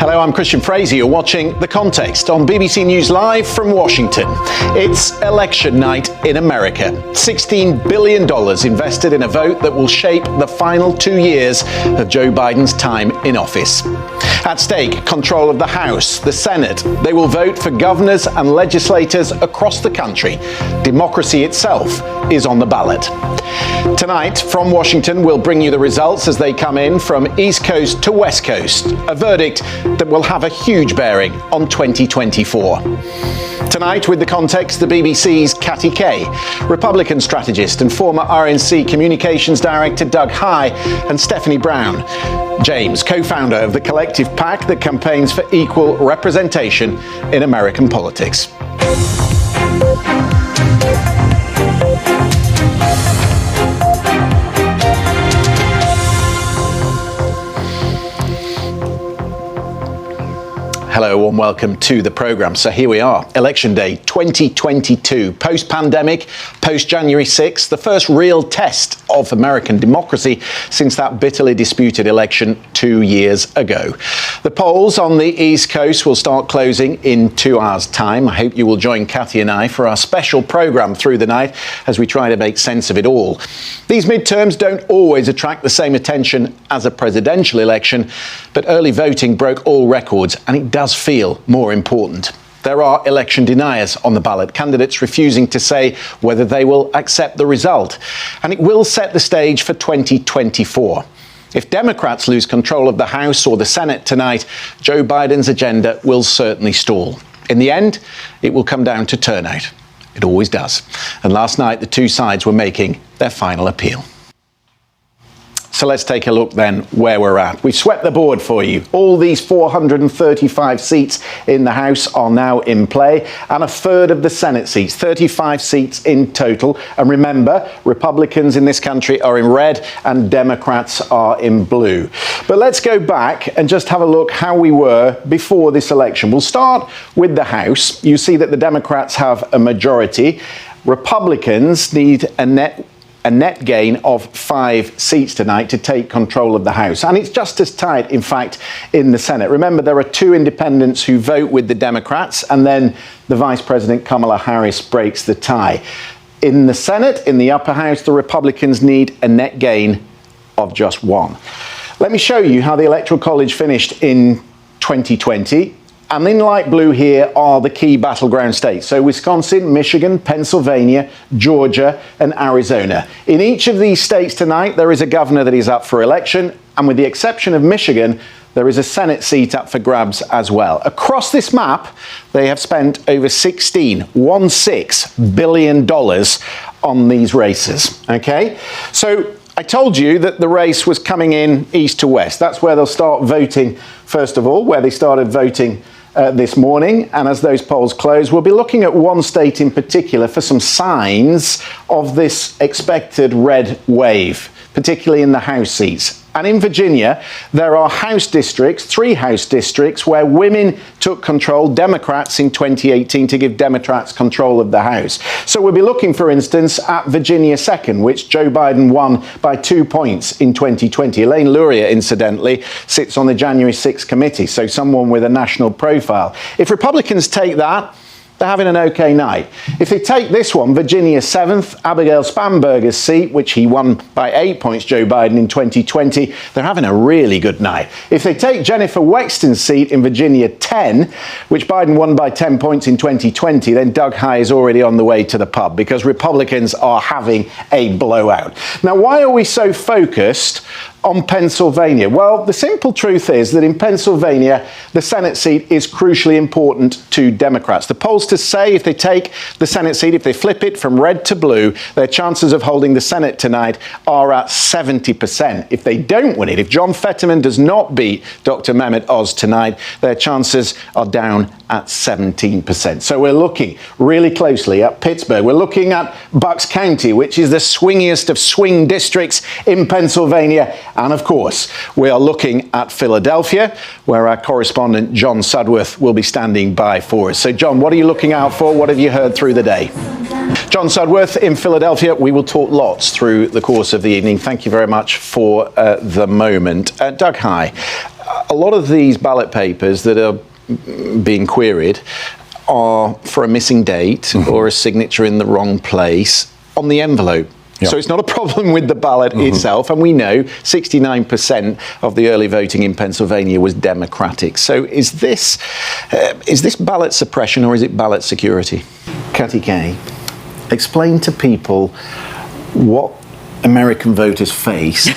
Hello, I'm Christian Fraser. You're watching The Context on BBC News Live from Washington. It's election night in America. $16 billion invested in a vote that will shape the final 2 years of Joe Biden's time in office. At stake, control of the House, the Senate. They will vote for governors and legislators across the country. Democracy itself is on the ballot. Tonight, from Washington, we'll bring you the results as they come in from East Coast to West Coast. A verdict that will have a huge bearing on 2024. Tonight, with The Context, the BBC's Katty, Republican strategist and former RNC Communications Director Doug High, and Stephanie Brown. James, co-founder of the collective PAC that campaigns for equal representation in American politics. Hello and welcome to the programme. So here we are, Election Day 2022, post-pandemic, post-January 6th, the first real test of American democracy since that bitterly disputed election 2 years ago. The polls on the East Coast will start closing in 2 hours' time. I hope you will join Katty and I for our special programme through the night as we try to make sense of it all. These midterms don't always attract the same attention as a presidential election, but early voting broke all records and it does feel more important. There are election deniers on the ballot, candidates refusing to say whether they will accept the result. And it will set the stage for 2024. If Democrats lose control of the House or the Senate tonight, Joe Biden's agenda will certainly stall. In the end, it will come down to turnout. It always does. And last night, the two sides were making their final appeal. So let's take a look then where we're at. We've swept the board for you. All these 435 seats in the House are now in play, and a third of the Senate seats, 35 seats in total. And remember, Republicans in this country are in red and Democrats are in blue. But let's go back and just have a look how we were before this election. We'll start with the House. You see that the Democrats have a majority. Republicans need a net gain of 5 seats tonight to take control of the House. And it's just as tight, in fact, in the Senate. Remember, there are 2 independents who vote with the Democrats, and then the Vice President Kamala Harris breaks the tie. In the Senate, in the upper house, the Republicans need a net gain of just 1. Let me show you how the Electoral College finished in 2020. And in light blue here are the key battleground states. So Wisconsin, Michigan, Pennsylvania, Georgia, and Arizona. In each of these states tonight, there is a governor that is up for election. And with the exception of Michigan, there is a Senate seat up for grabs as well. Across this map, they have spent over $16 billion on these races. Okay? So I told you that the race was coming in east to west. That's where they'll start voting, first of all, where they started voting this morning. And as those polls close, we'll be looking at one state in particular for some signs of this expected red wave, particularly in the House seats. And in Virginia, there are House districts, 3 House districts, where women took control, Democrats in 2018, to give Democrats control of the House. So we'll be looking, for instance, at Virginia 2nd, which Joe Biden won by 2 points in 2020. Elaine Luria, incidentally, sits on the January 6th committee, so someone with a national profile. If Republicans take that, they're having an okay night. If they take this one, Virginia 7th, Abigail Spanberger's seat, which he won by 8 points, Joe Biden, in 2020, they're having a really good night. If they take Jennifer Wexton's seat in Virginia 10, which Biden won by 10 points in 2020, then Doug High is already on the way to the pub because Republicans are having a blowout. Now, why are we so focused on Pennsylvania? Well, the simple truth is that in Pennsylvania, the Senate seat is crucially important to Democrats. The polls to say if they take the Senate seat, if they flip it from red to blue, their chances of holding the Senate tonight are at 70%. If they don't win it, if John Fetterman does not beat Dr. Mehmet Oz tonight, their chances are down at 17%. So we're looking really closely at Pittsburgh. We're looking at Bucks County, which is the swingiest of swing districts in Pennsylvania. And of course, we are looking at Philadelphia, where our correspondent John Sudworth will be standing by for us. So John, what are you looking out for? What have you heard through the day? John Sudworth in Philadelphia. We will talk lots through the course of the evening. Thank you very much for the moment. Doug High, a lot of these ballot papers that are being queried are for a missing date or a signature in the wrong place on the envelope. Yep. So it's not a problem with the ballot itself, and we know 69% of the early voting in Pennsylvania was Democratic. So is this ballot suppression or is it ballot security? Katty Kay, explain to people what American voters face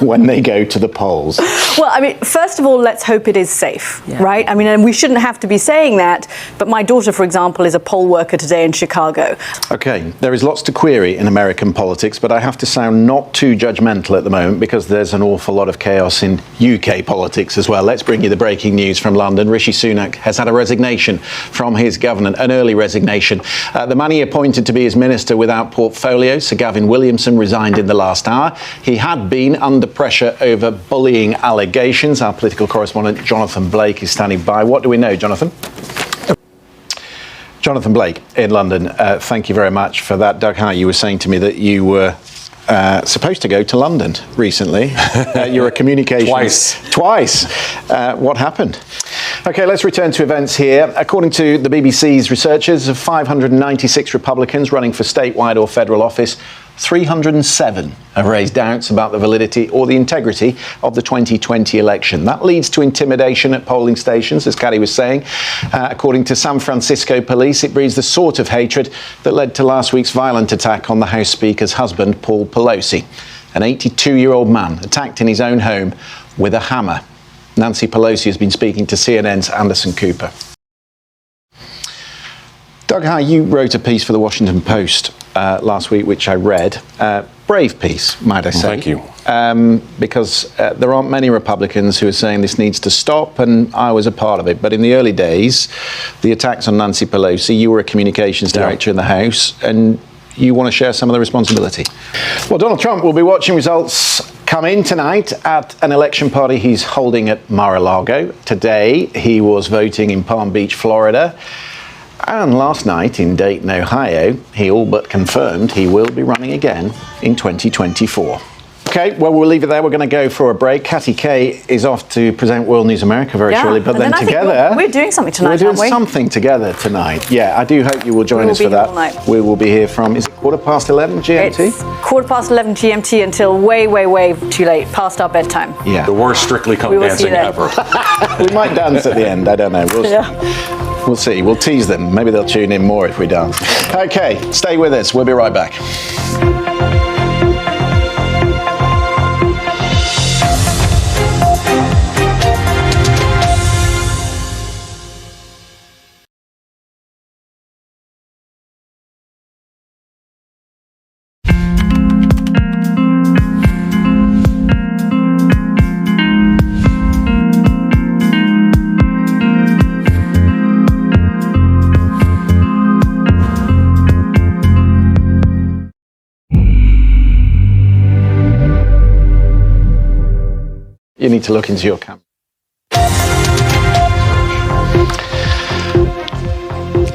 when they go to the polls. Well, I mean, first of all, let's hope it is safe, right? I mean, and we shouldn't have to be saying that, but my daughter, for example, is a poll worker today in Chicago. Okay, there is lots to query in American politics, but I have to sound not too judgmental at the moment because there's an awful lot of chaos in UK politics as well. Let's bring you the breaking news from London. Rishi Sunak has had a resignation from his government, an early resignation. The man he appointed to be his minister without portfolio, Sir Gavin Williamson, resigned in the last hour. He had been under pressure over bullying allegations. Our political correspondent Jonathan Blake is standing by. What do we know, Jonathan? Jonathan Blake in London. Thank you very much for that. Doug High, you were saying to me that you were supposed to go to London recently. You're a communications... Twice. What happened? OK, let's return to events here. According to the BBC's researchers, of 596 Republicans running for statewide or federal office, 307 have raised doubts about the validity or the integrity of the 2020 election. That leads to intimidation at polling stations, as Katty was saying. According to San Francisco police, it breeds the sort of hatred that led to last week's violent attack on the House Speaker's husband, Paul Pelosi. An 82-year-old man attacked in his own home with a hammer. Nancy Pelosi has been speaking to CNN's Anderson Cooper. Doug High, you wrote a piece for the Washington Post last week, which I read. Brave piece, might I say. Thank you. Because there aren't many Republicans who are saying this needs to stop, and I was a part of it. But in the early days, the attacks on Nancy Pelosi, you were a communications director in the House, and you want to share some of the responsibility. Well, Donald Trump will be watching results come in tonight at an election party he's holding at Mar-a-Lago. Today, he was voting in Palm Beach, Florida. And last night in Dayton, Ohio, he all but confirmed he will be running again in 2024. OK, well, we'll leave it there. We're going to go for a break. Katty Kay is off to present World News America very shortly. But then together... We're doing something tonight, aren't we? We're doing something together tonight. Yeah, I do hope you will join us for that. We will be here from, is it 11:15 GMT? It's 11:15 GMT until way, way, way too late, past our bedtime. Yeah. The worst Strictly Come Dancing ever. We might dance at the end. I don't know. We'll see. We'll tease them. Maybe they'll tune in more if we dance. OK, stay with us. We'll be right back. You need to look into your camera.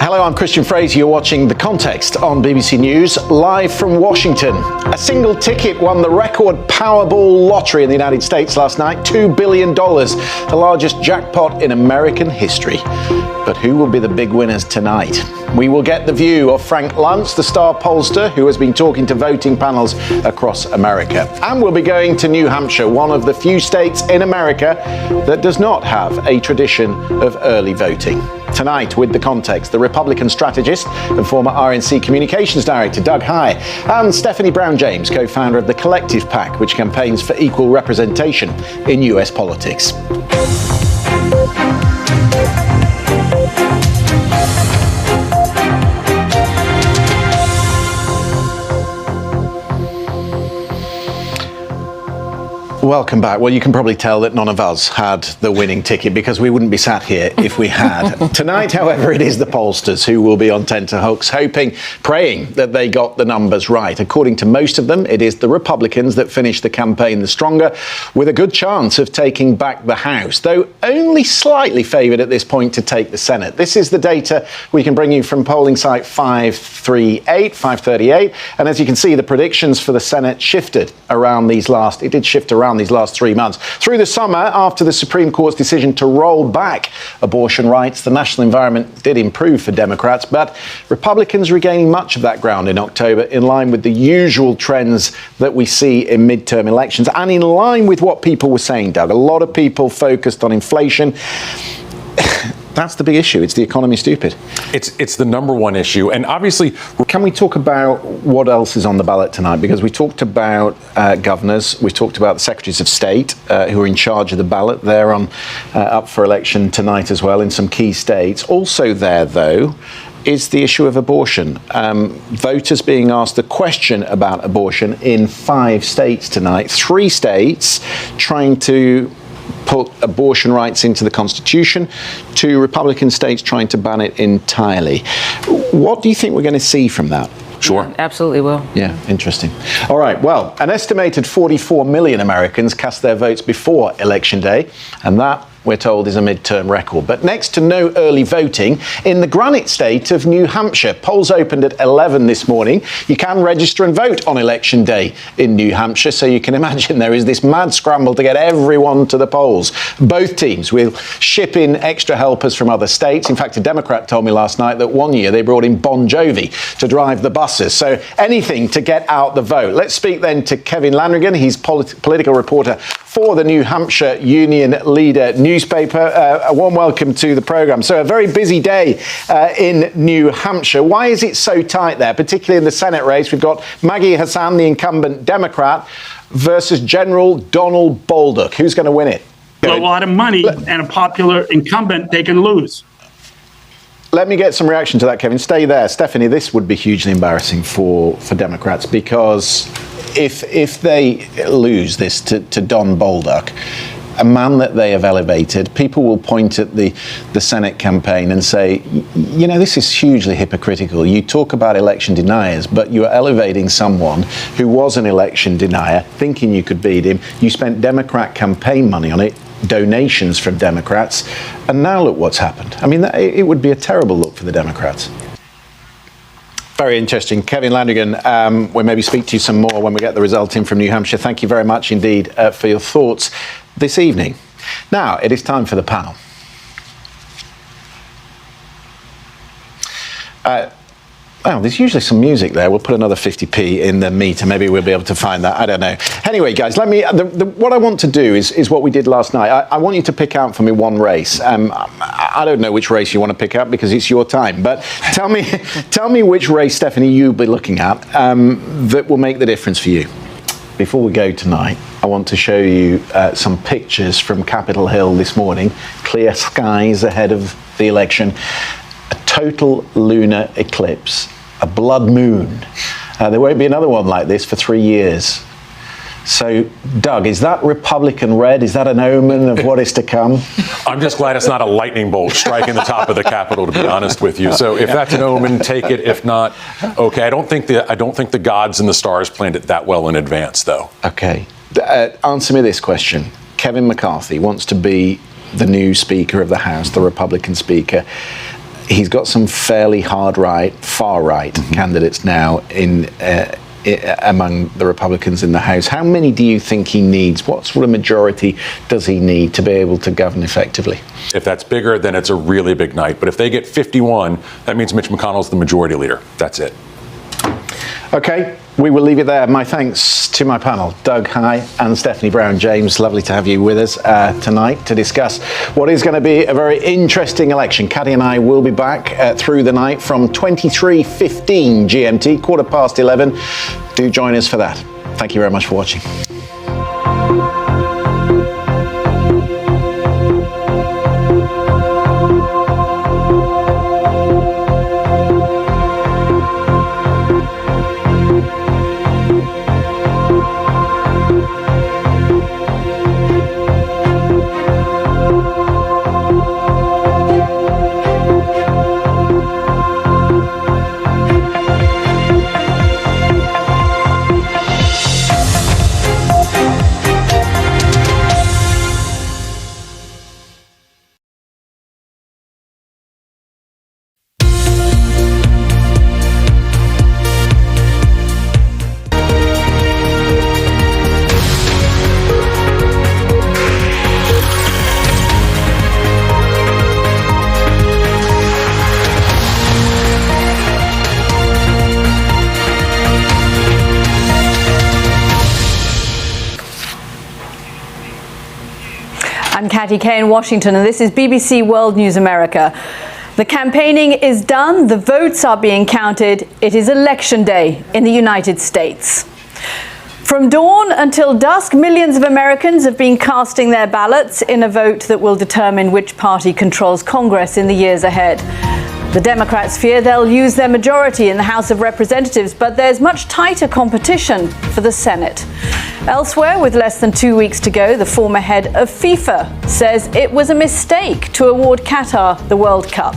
Hello, I'm Christian Fraser. You're watching The Context on BBC News, live from Washington. A single ticket won the record Powerball lottery in the United States last night, $2 billion, the largest jackpot in American history. But who will be the big winners tonight? We will get the view of Frank Luntz, the star pollster who has been talking to voting panels across America. And we'll be going to New Hampshire, one of the few states in America that does not have a tradition of early voting. Tonight, with The Context, the Republican strategist and former RNC communications director Doug High, and Stephanie Brown-James, co-founder of the Collective PAC, which campaigns for equal representation in US politics. Welcome back. Well, you can probably tell that none of us had the winning ticket because we wouldn't be sat here if we had. Tonight, however, it is the pollsters who will be on tenterhooks, hoping, praying that they got the numbers right. According to most of them, it is the Republicans that finished the campaign the stronger, with a good chance of taking back the House, though only slightly favoured at this point to take the Senate. This is the data we can bring you from polling site 538. And as you can see, the predictions for the Senate shifted around these last. It did shift around ground these last 3 months. Through the summer, after the Supreme Court's decision to roll back abortion rights, the national environment did improve for Democrats, but Republicans regaining much of that ground in October, in line with the usual trends that we see in midterm elections, and in line with what people were saying, Doug. A lot of people focused on inflation. That's the big issue. It's the economy, stupid. It's the number one issue. And obviously, can we talk about what else is on the ballot tonight? Because we talked about governors, we talked about the secretaries of state who are in charge of the ballot. They're on up for election tonight as well in some key states. Also there, though, is the issue of abortion. Voters being asked a question about abortion in 5 states tonight. 3 states trying to put abortion rights into the Constitution, 2 Republican states trying to ban it entirely. What do you think we're going to see from that? Sure. Yeah, absolutely will. Yeah, interesting. All right, well, an estimated 44 million Americans cast their votes before Election Day, and that, we're told, is a midterm record. But next to no early voting, in the granite state of New Hampshire, polls opened at 11 this morning. You can register and vote on Election Day in New Hampshire, so you can imagine there is this mad scramble to get everyone to the polls. Both teams will ship in extra helpers from other states. In fact, a Democrat told me last night that one year they brought in Bon Jovi to drive the buses. So anything to get out the vote. Let's speak then to Kevin Landrigan. He's political reporter for the New Hampshire Union Leader newspaper. A warm welcome to the programme. So a very busy day in New Hampshire. Why is it so tight there, particularly in the Senate race? We've got Maggie Hassan, the incumbent Democrat, versus General Donald Bolduc. Who's going to win it? A lot of money and a popular incumbent, they can lose. Let me get some reaction to that, Kevin. Stay there. Stephanie, this would be hugely embarrassing for Democrats, because if they lose this to Don Bolduc, a man that they have elevated, people will point at the Senate campaign and say, you know, this is hugely hypocritical. You talk about election deniers, but you're elevating someone who was an election denier, thinking you could beat him. You spent Democrat campaign money on it, donations from Democrats, and now look what's happened. I mean, it would be a terrible look for the Democrats. Very interesting. Kevin Landrigan, we'll maybe speak to you some more when we get the result in from New Hampshire. Thank you very much indeed for your thoughts this evening. Now, it is time for the panel. Well, there's usually some music there. We'll put another 50p in the meter. Maybe we'll be able to find that. I don't know. Anyway, guys, let me. What I want to do is what we did last night. I want you to pick out for me one race. I don't know which race you want to pick out because it's your time. But tell me which race, Stephanie, you'll be looking at that will make the difference for you. Before we go tonight, I want to show you some pictures from Capitol Hill this morning. Clear skies ahead of the election. A total lunar eclipse, a blood moon. There won't be another one like this for 3 years. So, Doug, is that Republican red? Is that an omen of what is to come? I'm just glad it's not a lightning bolt striking the top of the Capitol, to be honest with you. So if that's an omen, take it. If not, okay. I don't think the gods and the stars planned it that well in advance, though. Okay. Answer me this question. Kevin McCarthy wants to be the new Speaker of the House, the Republican Speaker. He's got some fairly far right candidates now among the Republicans in the House. How many do you think he needs? What sort of majority does he need to be able to govern effectively? If that's bigger, then it's a really big night. But if they get 51, that means Mitch McConnell's the majority leader. That's it. Okay, we will leave it there. My thanks to my panel, Doug High and Stephanie Brown-James. Lovely to have you with us tonight to discuss what is going to be a very interesting election. Katty and I will be back through the night from 23:15 GMT, 11:15. Do join us for that. Thank you very much for watching. Katty in Washington, and this is BBC World News America. The campaigning is done, the votes are being counted. It is election day in the United States. From dawn until dusk, millions of Americans have been casting their ballots in a vote that will determine which party controls Congress in the years ahead. The Democrats fear they'll lose their majority in the House of Representatives, but there's much tighter competition for the Senate. Elsewhere, with less than 2 weeks to go, the former head of FIFA says it was a mistake to award Qatar the World Cup.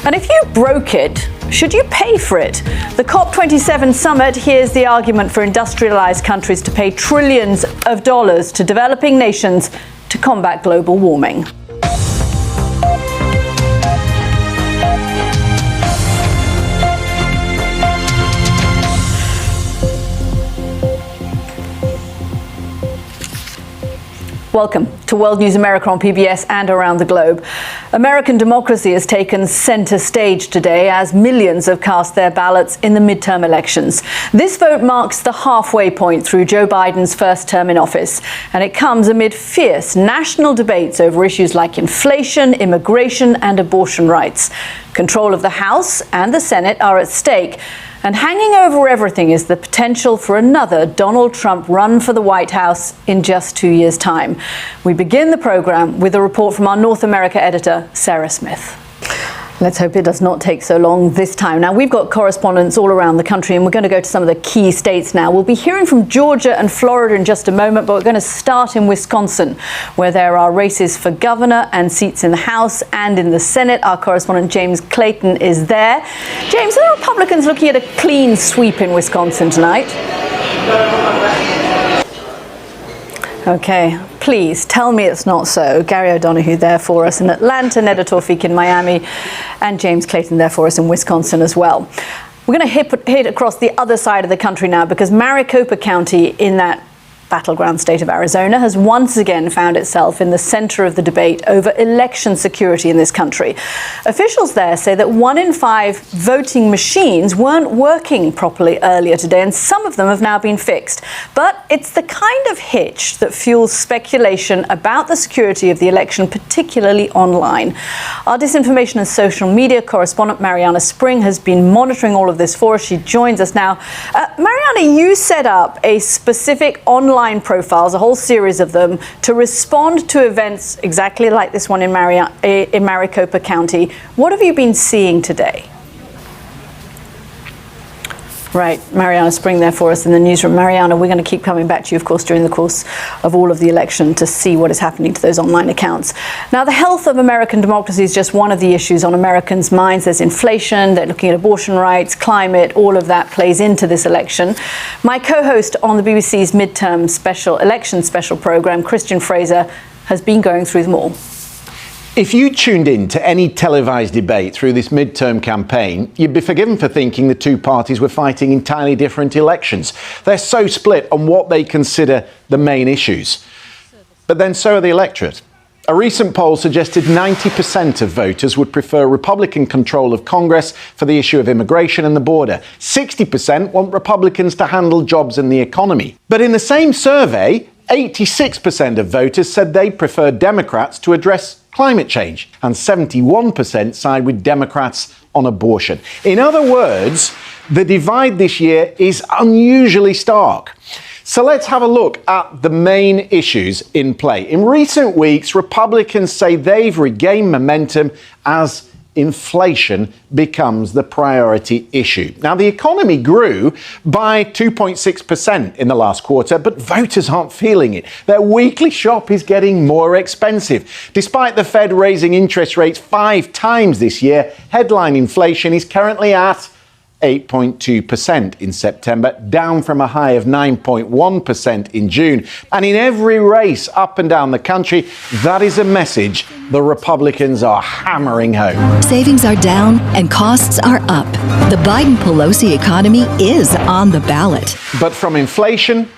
And if you broke it, should you pay for it? The COP27 summit hears the argument for industrialized countries to pay trillions of dollars to developing nations to combat global warming. Welcome to World News America on PBS and around the globe. American democracy has taken center stage today as millions have cast their ballots in the midterm elections. This vote marks the halfway point through Joe Biden's first term in office, and it comes amid fierce national debates over issues like inflation, immigration, and abortion rights. Control of the House and the Senate are at stake. And hanging over everything is the potential for another Donald Trump run for the White House in just 2 years' time. We begin the program with a report from our North America editor, Sarah Smith. Let's hope it does not take so long this time. Now, we've got correspondents all around the country, and we're going to go to some of the key states now. We'll be hearing from Georgia and Florida in just a moment, but we're going to start in Wisconsin, where there are races for governor and seats in the House and in the Senate. Our correspondent James Clayton is there. James, are the Republicans looking at a clean sweep in Wisconsin tonight? Okay, please tell me it's not so. Gary O'Donoghue there for us in Atlanta, Neda Tawfiq in Miami, and James Clayton there for us in Wisconsin as well. We're going to hit across the other side of the country now, because Maricopa County in that battleground state of Arizona has once again found itself in the center of the debate over election security in this country. Officials there say that 1 in 5 voting machines weren't working properly earlier today, and some of them have now been fixed. But it's the kind of hitch that fuels speculation about the security of the election, particularly online. Our disinformation and social media correspondent Mariana Spring has been monitoring all of this for us. She joins us now. Mariana, you set up a specific online profiles, a whole series of them, to respond to events exactly like this one in Maricopa County. What have you been seeing today? Right, Mariana Spring there for us in the newsroom. Mariana, we're going to keep coming back to you, of course, during the course of all of the election to see what is happening to those online accounts. Now, the health of American democracy is just one of the issues on Americans' minds. There's inflation, they're looking at abortion rights, climate, all of that plays into this election. My co-host on the BBC's Midterms election special program, Christian Fraser, has been going through them all. If you tuned in to any televised debate through this midterm campaign, you'd be forgiven for thinking the two parties were fighting entirely different elections. They're so split on what they consider the main issues. But then so are the electorate. A recent poll suggested 90% of voters would prefer Republican control of Congress for the issue of immigration and the border. 60% want Republicans to handle jobs and the economy. But in the same survey, 86% of voters said they prefer Democrats to address climate change, and 71% side with Democrats on abortion. In other words, the divide this year is unusually stark. So let's have a look at the main issues in play. In recent weeks, Republicans say they've regained momentum as inflation becomes the priority issue. Now, the economy grew by 2.6% in the last quarter, but voters aren't feeling it. Their weekly shop is getting more expensive. Despite the Fed raising interest rates 5 times this year, headline inflation is currently at 8.2% in September, down from a high of 9.1% in June. And in every race up and down the country, that is a message the Republicans are hammering home. Savings are down and costs are up. The Biden-Pelosi economy is on the ballot. But from inflation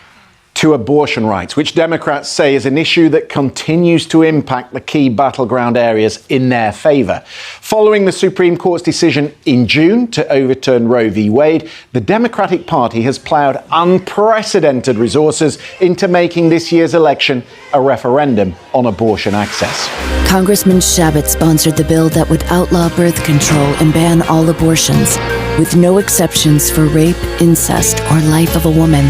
to abortion rights, which Democrats say is an issue that continues to impact the key battleground areas in their favour. Following the Supreme Court's decision in June to overturn Roe v. Wade, the Democratic Party has ploughed unprecedented resources into making this year's election a referendum on abortion access. Congressman Shabbat sponsored the bill that would outlaw birth control and ban all abortions, with no exceptions for rape, incest, or life of a woman.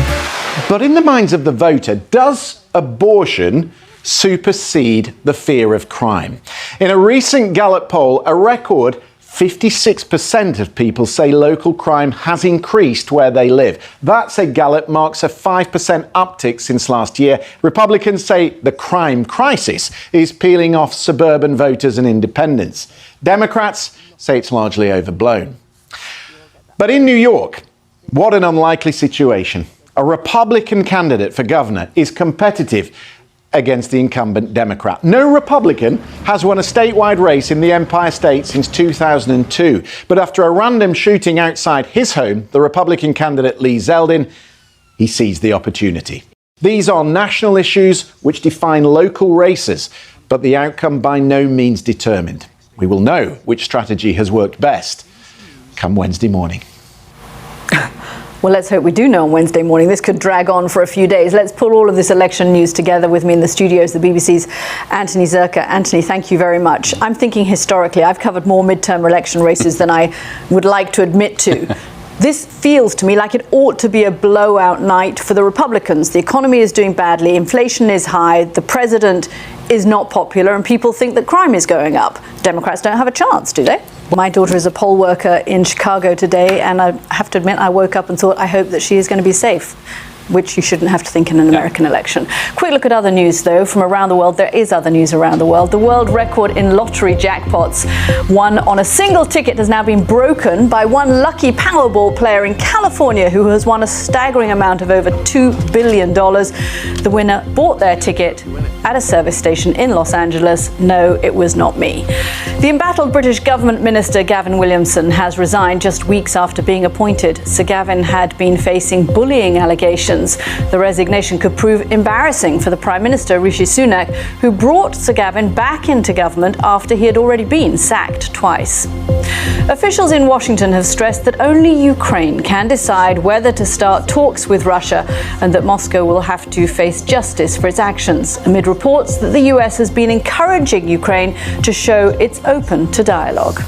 But in the minds of the voter, does abortion supersede the fear of crime? In a recent Gallup poll, a record 56% of people say local crime has increased where they live. That, said Gallup, marks a 5% uptick since last year. Republicans say the crime crisis is peeling off suburban voters and independents. Democrats say it's largely overblown. But in New York, what an unlikely situation. A Republican candidate for governor is competitive against the incumbent Democrat. No Republican has won a statewide race in the Empire State since 2002. But after a random shooting outside his home, the Republican candidate Lee Zeldin, he seized the opportunity. These are national issues which define local races, but the outcome by no means determined. We will know which strategy has worked best come Wednesday morning. Well, let's hope we do know on Wednesday morning. This could drag on for a few days. Let's pull all of this election news together. With me in the studios, the BBC's Anthony Zerka. Anthony, thank you very much. I'm thinking historically. I've covered more midterm election races than I would like to admit to. This feels to me like it ought to be a blowout night for the Republicans. The economy is doing badly, inflation is high, the president is not popular, and people think that crime is going up. Democrats don't have a chance, do they? My daughter is a poll worker in Chicago today, and I have to admit I woke up and thought, I hope that she is going to be safe, which you shouldn't have to think in an American election. Quick look at other news, though, from around the world. There is other news around the world. The world record in lottery jackpots, won on a single ticket, has now been broken by one lucky Powerball player in California who has won a staggering amount of over $2 billion. The winner bought their ticket at a service station in Los Angeles. No, it was not me. The embattled British government minister Gavin Williamson has resigned just weeks after being appointed. Sir Gavin had been facing bullying allegations. The resignation could prove embarrassing for the Prime Minister, Rishi Sunak, who brought Sir Gavin back into government after he had already been sacked twice. Officials in Washington have stressed that only Ukraine can decide whether to start talks with Russia and that Moscow will have to face justice for its actions, amid reports that the US has been encouraging Ukraine to show it's open to dialogue.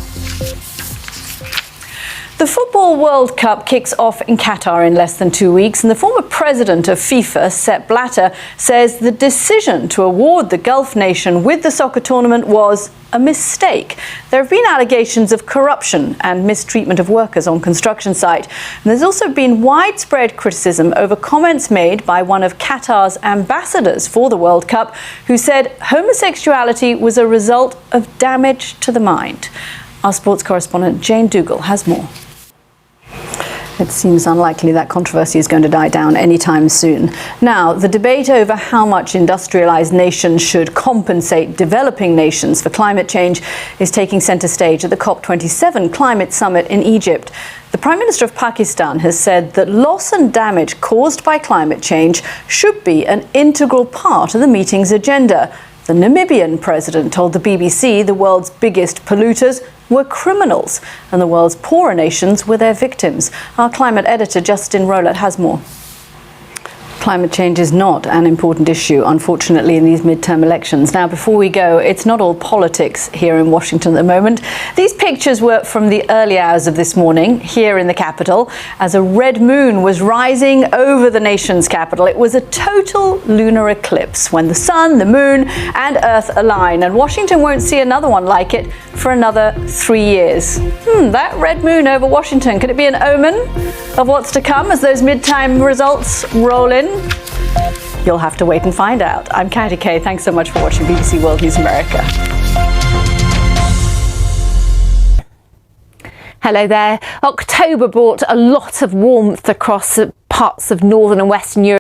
The Football World Cup kicks off in Qatar in less than 2 weeks, and the former president of FIFA, Sepp Blatter, says the decision to award the Gulf nation with the soccer tournament was a mistake. There have been allegations of corruption and mistreatment of workers on construction site. And there's also been widespread criticism over comments made by one of Qatar's ambassadors for the World Cup, who said homosexuality was a result of damage to the mind. Our sports correspondent Jane Dougal has more. It seems unlikely that controversy is going to die down anytime soon. Now, the debate over how much industrialized nations should compensate developing nations for climate change is taking center stage at the COP27 climate summit in Egypt. The Prime Minister of Pakistan has said that loss and damage caused by climate change should be an integral part of the meeting's agenda. The Namibian president told the BBC the world's biggest polluters were criminals and the world's poorer nations were their victims. Our climate editor Justin Rowlett has more. Climate change is not an important issue, unfortunately, in these midterm elections. Now, before we go, it's not all politics here in Washington at the moment. These pictures were from the early hours of this morning here in the Capitol as a red moon was rising over the nation's capital. It was a total lunar eclipse when the sun, the moon and Earth align, and Washington won't see another one like it for another 3 years. That red moon over Washington, could it be an omen of what's to come as those midterm results roll in? You'll have to wait and find out. I'm Katty Kay. Thanks so much for watching BBC World News America. Hello there. October brought a lot of warmth across parts of northern and western Europe.